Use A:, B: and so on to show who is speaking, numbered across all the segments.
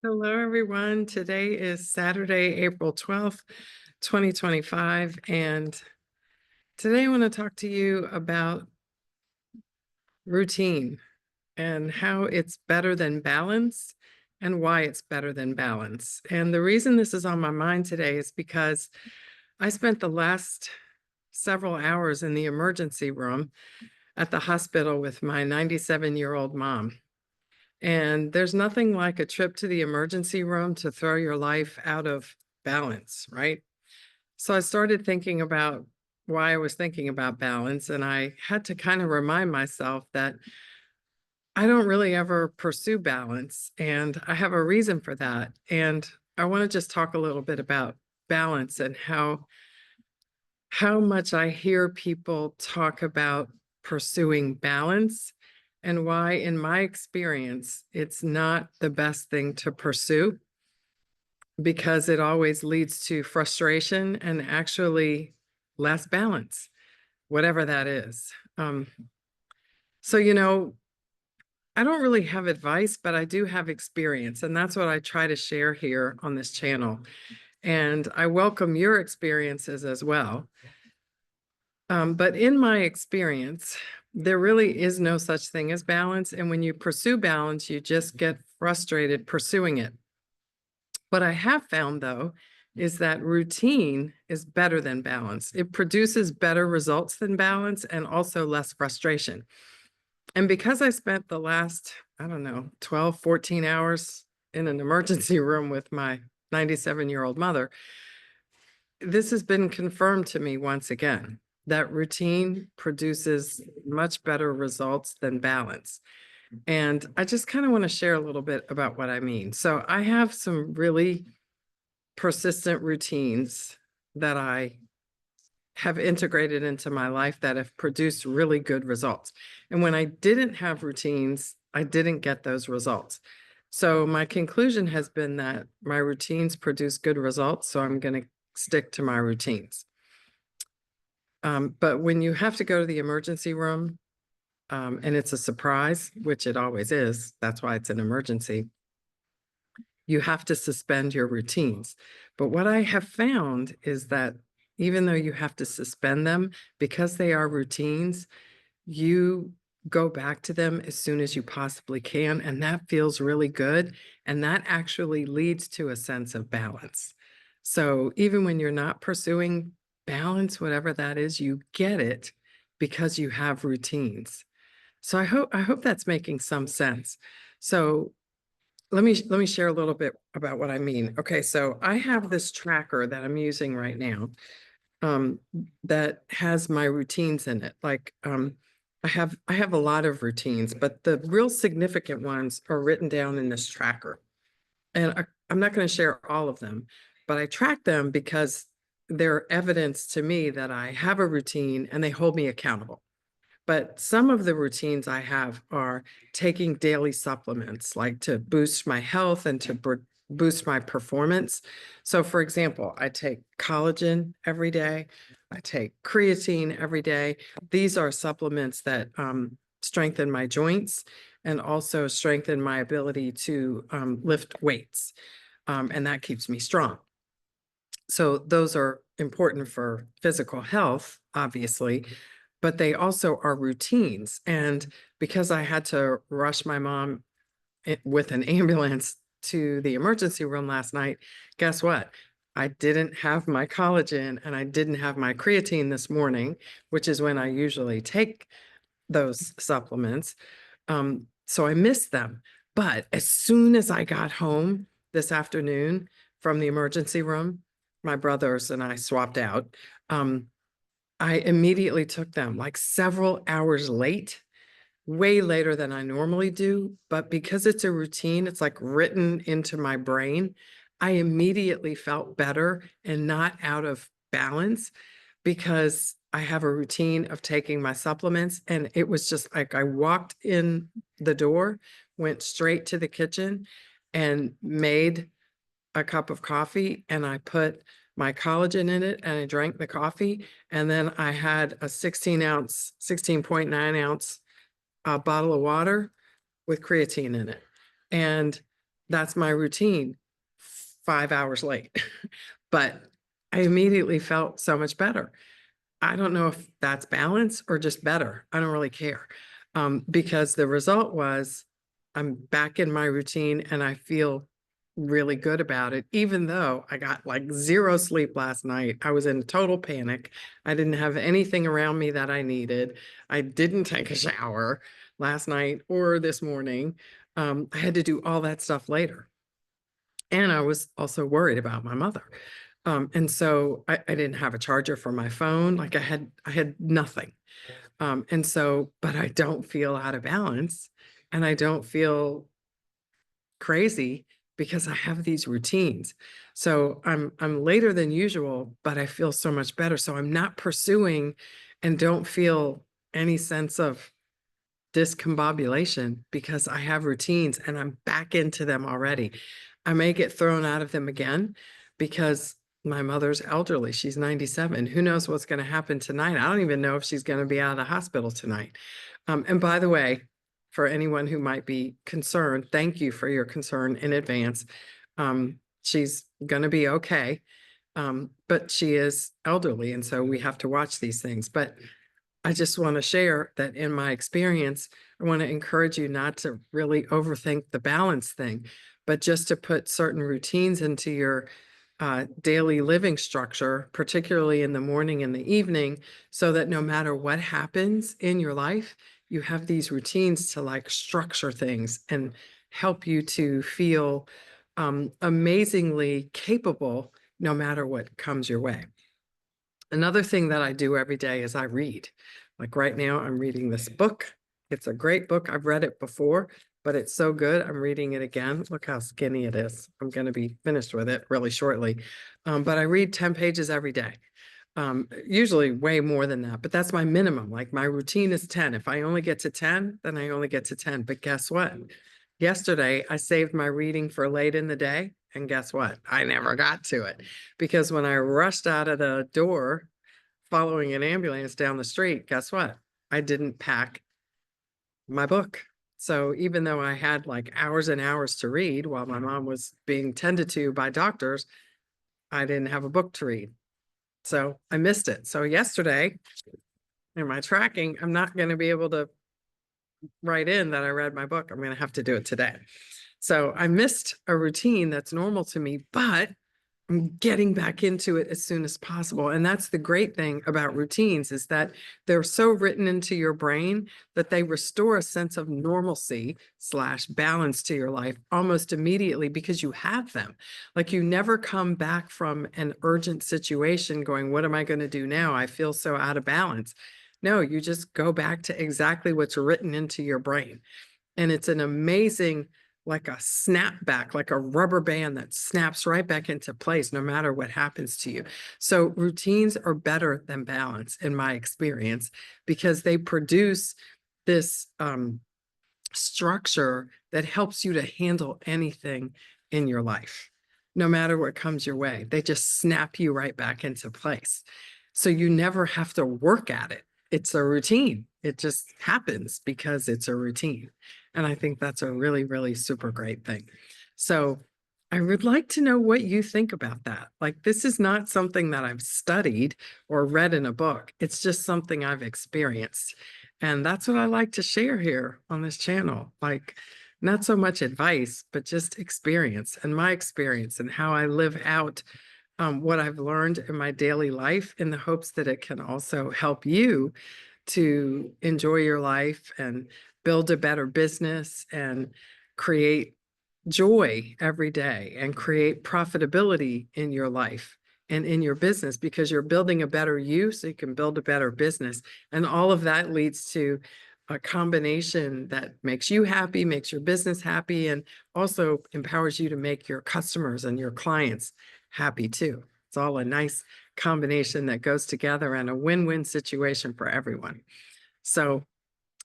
A: Hello, everyone. Today is Saturday, April 12th, 2025. And today I want to talk to you about routine and how it's better than balance and why it's better than balance. And the reason this is on my mind today is because I spent the last several hours in the emergency room at the hospital with my 97-year-old mom. And there's nothing like a trip to the emergency room to throw your life out of balance, right? So I started thinking about why I was thinking about balance, and I had to kind of remind myself that I don't really ever pursue balance, and I have a reason for that. And I want to just talk a little bit about balance and how much I hear people talk about pursuing balance and why, in my experience, it's not the best thing to pursue because it always leads to frustration and actually less balance, whatever that is. So, I don't really have advice, but I do have experience, and that's what I try to share here on this channel. And I welcome your experiences as well. But in my experience, there really is no such thing as balance. And when you pursue balance, you just get frustrated pursuing it. What I have found, though, is that routine is better than balance. It produces better results than balance and also less frustration. And because I spent the last, I don't know, 12, 14 hours in an emergency room with my 97-year-old mother, this has been confirmed to me once again that routine produces much better results than balance. And I just kind of want to share a little bit about what I mean. So I have some really persistent routines that I have integrated into my life that have produced really good results. And when I didn't have routines, I didn't get those results. So my conclusion has been that my routines produce good results, so I'm going to stick to my routines. But when you have to go to the emergency room, and it's a surprise, which it always is, that's why it's an emergency, you have to suspend your routines. But what I have found is that even though you have to suspend them, because they are routines, you go back to them as soon as you possibly can. And that feels really good. And that actually leads to a sense of balance. So even when you're not pursuing balance, whatever that is, you get it because you have routines. So I hope that's making some sense. So let me share a little bit about what I mean. Okay, so I have this tracker that I'm using right now, um, that has my routines in it. Like, I have a lot of routines, but the real significant ones are written down in this tracker. And I'm not going to share all of them, but I track them because they're evidence to me that I have a routine and they hold me accountable. But some of the routines I have are taking daily supplements, like to boost my health and to boost my performance. So, for example, I take collagen every day. I take creatine every day. These are supplements that strengthen my joints and also strengthen my ability to lift weights. And that keeps me strong. So those are important for physical health, obviously, but they also are routines. And because I had to rush my mom with an ambulance to the emergency room last night, guess what? I didn't have my collagen and I didn't have my creatine this morning, which is when I usually take those supplements. So I missed them. But as soon as I got home this afternoon from the emergency room, my brothers and I swapped out. I immediately took them like several hours late, way later than I normally do. But because it's a routine, it's like written into my brain. I immediately felt better and not out of balance because I have a routine of taking my supplements. And it was just like I walked in the door, went straight to the kitchen and made a cup of coffee, and I put my collagen in it and I drank the coffee. And then I had a 16-ounce, 16.9 ounce bottle of water with creatine in it. And that's my routine 5 hours late. But I immediately felt so much better. I don't know if that's balance or just better. I don't really care. Because the result was I'm back in my routine and I feel really good about it, even though I got like zero sleep last night. I was in total panic. I didn't have anything around me that I needed. I didn't take a shower last night or this morning. I had to do all that stuff later. And I was also worried about my mother. And so I didn't have a charger for my phone. Like I had nothing. And so, but I don't feel out of balance and I don't feel crazy because I have these routines. So I'm later than usual, but I feel so much better. So I'm not pursuing and don't feel any sense of discombobulation because I have routines and I'm back into them already. I may get thrown out of them again because my mother's elderly. She's 97. Who knows what's going to happen tonight? I don't even know if she's going to be out of the hospital tonight. And by the way, for anyone who might be concerned, thank you for your concern in advance. She's going to be okay. But she is elderly. And so we have to watch these things. But I just want to share that in my experience, I want to encourage you not to really overthink the balance thing, but just to put certain routines into your daily living structure, particularly in the morning and the evening, so that no matter what happens in your life, you have these routines to like structure things and help you to feel amazingly capable no matter what comes your way. Another thing that I do every day is I read. Like right now, I'm reading this book. It's a great book. I've read it before, but it's so good. I'm reading it again. Look how skinny it is. I'm going to be finished with it really shortly. But I read 10 pages every day. Usually way more than that, but that's my minimum. Like my routine is 10. If I only get to 10, then I only get to 10. But guess what? Yesterday, I saved my reading for late in the day. And guess what? I never got to it because when I rushed out of the door following an ambulance down the street, guess what? I didn't pack my book. So even though I had like hours and hours to read while my mom was being tended to by doctors, I didn't have a book to read. So I missed it. So yesterday in my tracking, I'm not going to be able to write in that I read my book. I'm going to have to do it today. So I missed a routine that's normal to me, but I'm getting back into it as soon as possible. And that's the great thing about routines is that they're so written into your brain that they restore a sense of normalcy / balance to your life almost immediately because you have them. Like you never come back from an urgent situation going, what am I going to do now? I feel so out of balance. No, you just go back to exactly what's written into your brain. And it's an amazing, like a snapback, like a rubber band that snaps right back into place no matter what happens to you. So routines are better than balance in my experience because they produce this structure that helps you to handle anything in your life, no matter what comes your way. They just snap you right back into place. So you never have to work at it. It's a routine. It just happens because it's a routine. And I think that's a really, really super great thing. So I would like to know what you think about that. Like, this is not something that I've studied or read in a book. It's just something I've experienced. And that's what I like to share here on this channel. Like, not so much advice, but just experience and my experience and how I live out what I've learned in my daily life in the hopes that it can also help you to enjoy your life and build a better business and create joy every day and create profitability in your life and in your business because you're building a better you so you can build a better business. And all of that leads to a combination that makes you happy, makes your business happy, and also empowers you to make your customers and your clients happy too. It's all a nice combination that goes together and a win-win situation for everyone. So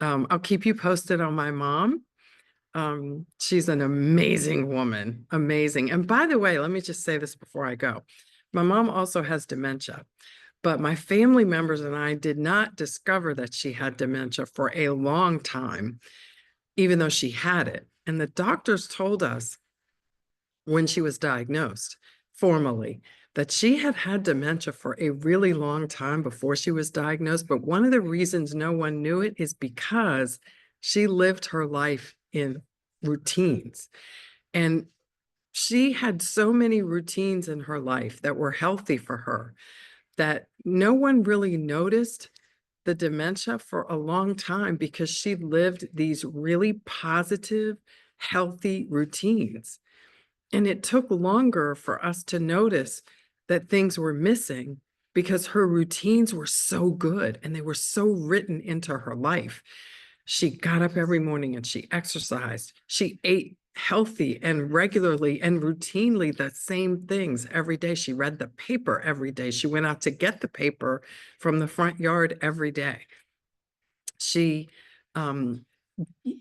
A: I'll keep you posted on my mom. She's an amazing woman, amazing. And by the way, let me just say this before I go. My mom also has dementia, but my family members and I did not discover that she had dementia for a long time, even though she had it. And the doctors told us when she was diagnosed formally, that she had had dementia for a really long time before she was diagnosed. But one of the reasons no one knew it is because she lived her life in routines. And she had so many routines in her life that were healthy for her that no one really noticed the dementia for a long time because she lived these really positive, healthy routines. And it took longer for us to notice that things were missing because her routines were so good and they were so written into her life. She got up every morning and she exercised. She ate healthy and regularly and routinely the same things every day. She read the paper every day. She went out to get the paper from the front yard every day. She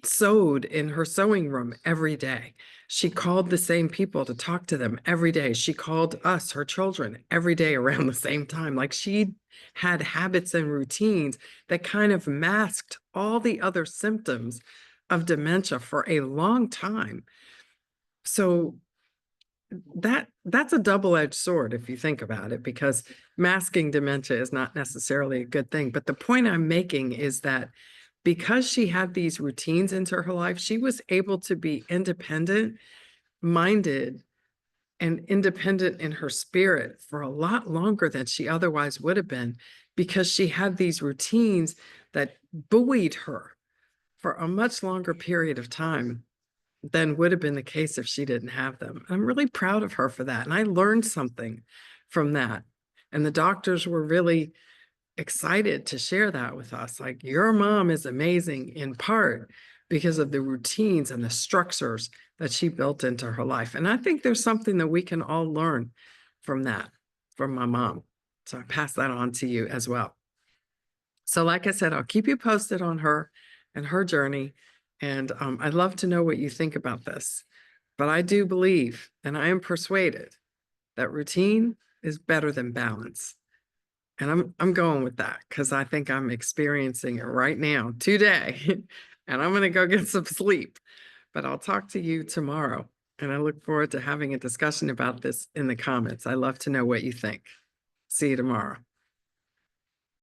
A: sewed in her sewing room every day. She called the same people to talk to them every day. She called us, her children, every day around the same time. Like she had habits and routines that kind of masked all the other symptoms of dementia for a long time. So that's a double-edged sword if you think about it, because masking dementia is not necessarily a good thing. But the point I'm making is that because she had these routines into her life, she was able to be independent minded and independent in her spirit for a lot longer than she otherwise would have been, because she had these routines that buoyed her for a much longer period of time than would have been the case if she didn't have them. I'm really proud of her for that. And I learned something from that. And the doctors were really excited to share that with us. Like, your mom is amazing in part because of the routines and the structures that she built into her life. And I think there's something that we can all learn from that, from my mom. So I pass that on to you as well. So like I said, I'll keep you posted on her and her journey. And I'd love to know what you think about this. But I do believe, and I am persuaded, that routine is better than balance. And I'm going with that because I think I'm experiencing it right now, today, and I'm going to go get some sleep. But I'll talk to you tomorrow, and I look forward to having a discussion about this in the comments. I love to know what you think. See you tomorrow.